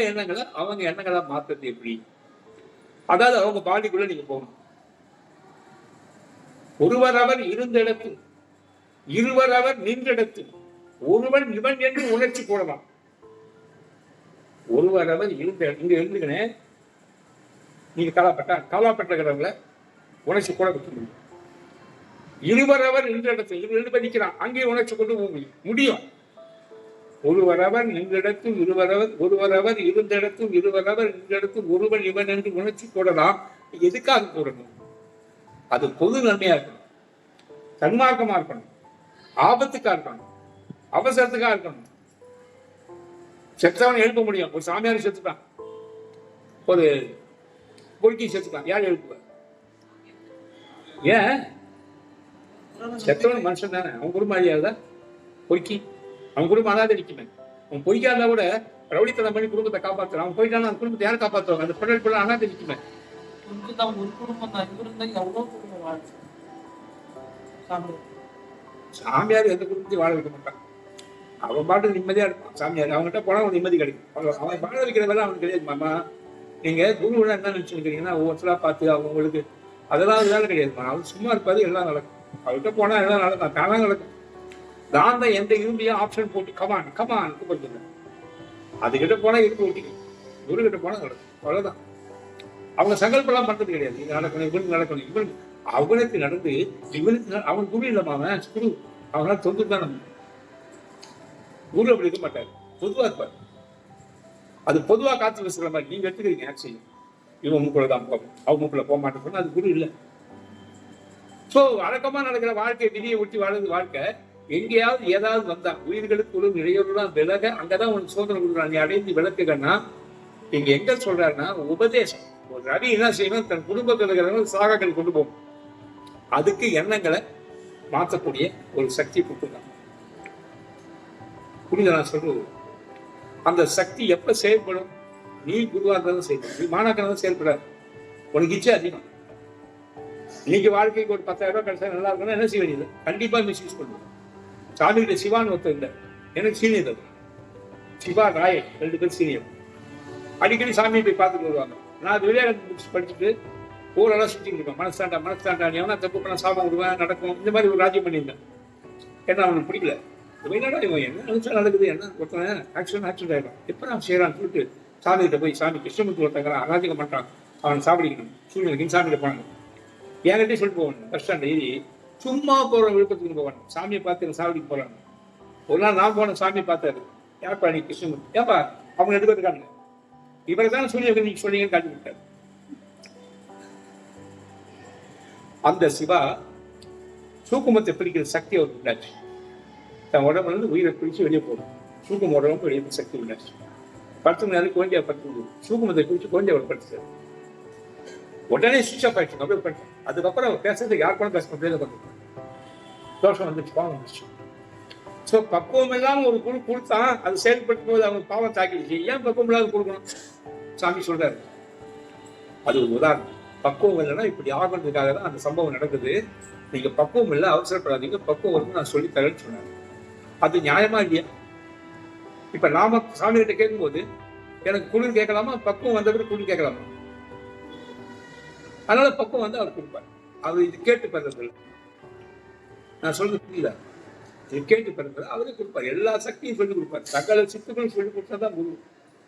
எண்ணங்களை அவங்க எண்ணங்களா மாத்துறது எப்படி? அதாவது அவங்க பாடிக்குள்ள நீங்க போகணும். ஒருவர் அவர் இருந்த இடத்தில், இருவர் அவர் நின்ற இடத்தில், ஒருவன் இவன் என்று உணர்ச்சி போடலாம். ஒருவர் அவர் இருந்த இங்க இருந்துக்கினேன், நீங்க காலாப்பட்டவங்களை உணர்ச்சி கூட வைக்க முடியும். இருவர் அவர் நின்ற இடத்தில், ரெண்டு பேர் நிற்கிறான், அங்கேயும் உணர்ச்சி கொண்டு போக முடியும். ஒருவரவர் நின்ற இடத்தில் இருவரவர், ஒருவரவர் இருந்த இடத்தில் இருவரவர் நின்ற இடத்தில் ஒருவன் இவன் என்று உணர்ச்சி போடலாம். எதுக்காக போடணும்? அது பொது நன்மையா இருக்கணும், தன்மார்க்கமா இருக்கணும், ஆபத்துக்கா இருக்கணும், அவசரத்துக்கா இருக்கணும். செத்தவனை எழுப்ப முடியும். ஒரு சாமியார் செத்துட்டான், ஒரு பொறுக்கி செத்துட்டான், யார் எழுப்புவ? ஏன்? செத்தவன் மனுஷன் தானே, அவன் குடும்பம் அழியாத பொறுக்கி, அவன் குடும்பம் அழாத நிற்குமே. அவன் பொய்யா இருந்தா கூட ரவுடித்தனம் பண்ணி குடும்பத்தை காப்பாற்றுறான். அவன் போயிட்டான், அந்த குடும்பத்தை யாரும் காப்பாற்றுவாங்க? அந்த பிள்ளை பிள்ளை அழாத நிற்குமே. சாமியார் எந்த குடும்பத்தையும் வாழ வைக்க மாட்டான். அவன் பாட்டு நிம்மதியா இருப்பான் சாமியார். அவங்ககிட்ட போனா அவன் நிம்மதி கிடைக்கும். அவன் வாழ வைக்கிற வேலை அவனுக்கு கிடையாது. மாமா, நீங்க குருவிட என்ன நினைச்சுக்கிறீங்கன்னா ஒவ்வொருத்தரா பார்த்து அவங்களுக்கு அதெல்லாம் வேலை கிடையாது. அவன் சும்மா இருப்பாரு, எல்லாம் நடக்கும். அவர்கிட்ட போனா எல்லாம் நடக்கும், தானா நடக்கும். நான் தான் எந்த இரும்பையும் ஆப்ஷன் போட்டு கமான் கமான் கூப்பிடுறேன். அதுகிட்ட போனா இருக்கு ஓட்டிக்கு, குரு கிட்ட போனா நடக்கும், அவ்வளவுதான். அவங்க சங்கல்பெல்லாம் பண்றது கிடையாது. இது நடக்கணும், இவனுக்கு நடக்கணும், இவனுக்கு அவனுக்கு நடந்து இவனுக்கு. அவன் குரு இல்லமா, அவன் குரு. அவனால தொண்டு தான் நம்ம குரு அப்படி இருக்க மாட்டாரு, பொதுவா இருப்பாரு. அது பொதுவா காத்து பேசுற மாதிரி நீங்க எடுத்துக்கிறீங்க. ஆக்சுவலி இவன் மூக்குள்ள தான் போகும், அவன் மூக்குள்ள போக மாட்டேன், அது குரு இல்லை. சோ அடக்கமா நடக்கிற வாழ்க்கை, விதியை ஒட்டி வாழ்றது வாழ்க்கை. எங்கேயாவது ஏதாவது வந்தா உயிர்களுக்கு ஒரு இடையூறுலாம் விலக, அங்கதான் உனக்கு சோதனை கொடுக்குறான். நீ அடைந்து விளக்குகன்னா இங்க எங்க சொல்றாருன்னா உபதேசம். ஒரு ரவி என்ன செய்யணும்? தன் குடும்பத்தில் இருக்கிறவங்க சாகங்கள் கொண்டு போகும். அதுக்கு எண்ணங்களை மாற்றக்கூடிய ஒரு சக்தி கொடுத்துருக்காங்க. புரியுது நான் சொல்றது? அந்த சக்தி எப்ப செயல்படும்? நீ குருவா இருந்தாலும் செயல்படும், நீ மாணாக்கனாலும் செயல்படாது. உனக்கு இச்சை அதிகம். இன்னைக்கு வாழ்க்கைக்கு ஒரு 10,000 ரூபாய் கிடைச்சா நல்லா இருக்குன்னா என்ன செய்ய வேண்டியது? கண்டிப்பா மிஸ்யூஸ் பண்ணுவோம். சாமி கிட்ட சிவான்னு ஒருத்தர் இல்லை, எனக்கு சீனியர். அது சிவா ராய், 2 பேர் சீனியர். அடிக்கடி சாமியை போய் பார்த்துட்டு வருவாங்க. நான் விளையாட்டு புக்ஸ் படிச்சுட்டு ஊரெல்லாம் சுற்றிட்டு இருக்கேன். மனசாண்டா எவனா தப்பு பண்ண சாபம் விடுவேன், நடக்கும். இந்த மாதிரி ஒரு ராஜ்யம் பண்ணியிருந்தேன். ஏன்னா அவனுக்கு பிடிக்கல. என்னடா இவன் என்ன நினைச்சா நடக்குது, என்ன ஒருத்தன் ஆக்சிடென்ட் ஆகிடும், எப்போ நான் செய்யறான்னு சொல்லிட்டு சாமி கிட்ட போய், சாமி கிருஷ்ணமூர்த்தி ஒருத்தங்க அராஜகம் பண்றாங்க, அவனை சாப்பிடிக்கணும் சூழ்நிலைக்கு சாமி கிட்ட போனாங்க. என்கிட்டே சொல்லிட்டு போவாங்க. பஸ் ஸ்டாண்ட் ஏறி சும்மா போற விழுப்பத்துக்கு போவாங்க. சாமியை பார்த்து சாவடிக்கு போறாங்க. ஒரு நாள் நான் போன சாமியை பார்த்தாரு. ஏப்பா நீ கிருஷ்ணமூர்த்தி, ஏப்பா அவங்க 2 பேர் இருக்காங்க, இவரை தான் சொல்லி நீங்க சொன்னீங்கன்னு காட்டி விட்டாரு. அந்த சிவா சூக்குமத்தை பிரிக்கிற சக்தி அவருக்கு உண்டாச்சு. தன் உடம்புல இருந்து உயிரை பிரிச்சு வெளியே போடும். சூக்கும உடம்பு வெளியே சக்தி உண்டாச்சு. 10 மணி நேரம் குழந்தைய படுத்து சூக்குமத்தை பிரிச்சு குழந்தைய அவர் படுத்துட்டாரு. உடனே சுவிட்ச் ஆஃப் ஆயிடுச்சு. அப்படியே பண்ணிட்டேன். அதுக்கப்புறம் அவர் பேசுறதுக்கு யார் கூட பேச முடியாது. தோஷம் வந்துச்சு, பாவம் வந்துச்சு. ஸோ பக்குவம் இல்லாமல் ஒரு குழு கொடுத்தா அது செயல்படுத்தும் போது அவங்க பாவம் தாக்கிடுச்சு. ஏன் பக்குவம் இல்லாத கொடுக்கணும்? சாமி சொல்றாரு. அது ஒரு உதாரணம். பக்குவம் இல்லைன்னா இப்படி ஆகிறதுக்காக தான் அந்த சம்பவம் நடக்குது. நீங்க பக்குவம் இல்லை, அவசரப்படாதீங்க, பக்குவம் வந்து நான் சொல்லி தரேன்னு சொன்னேன். அது நியாயமா இல்லையா? இப்ப நாம சாமி கிட்ட கேட்கும்போது எனக்கு குளிர் கேட்கலாமா, பக்குவம் வந்த பிறகு குளிர் கேட்கலாமா? அதனால பக்குவம் வந்து அவர் கொடுப்பார். அவர் இது கேட்டு பெறதில்லை. நான் சொல்றது புரியல. இது கேட்டு பெறதில்லை, அவரே கொடுப்பார். எல்லா சக்தியும் சொல்லிக் கொடுப்பார். சகல சித்துக்களும் சொல்லிக் கொடுத்தா தான் குரு.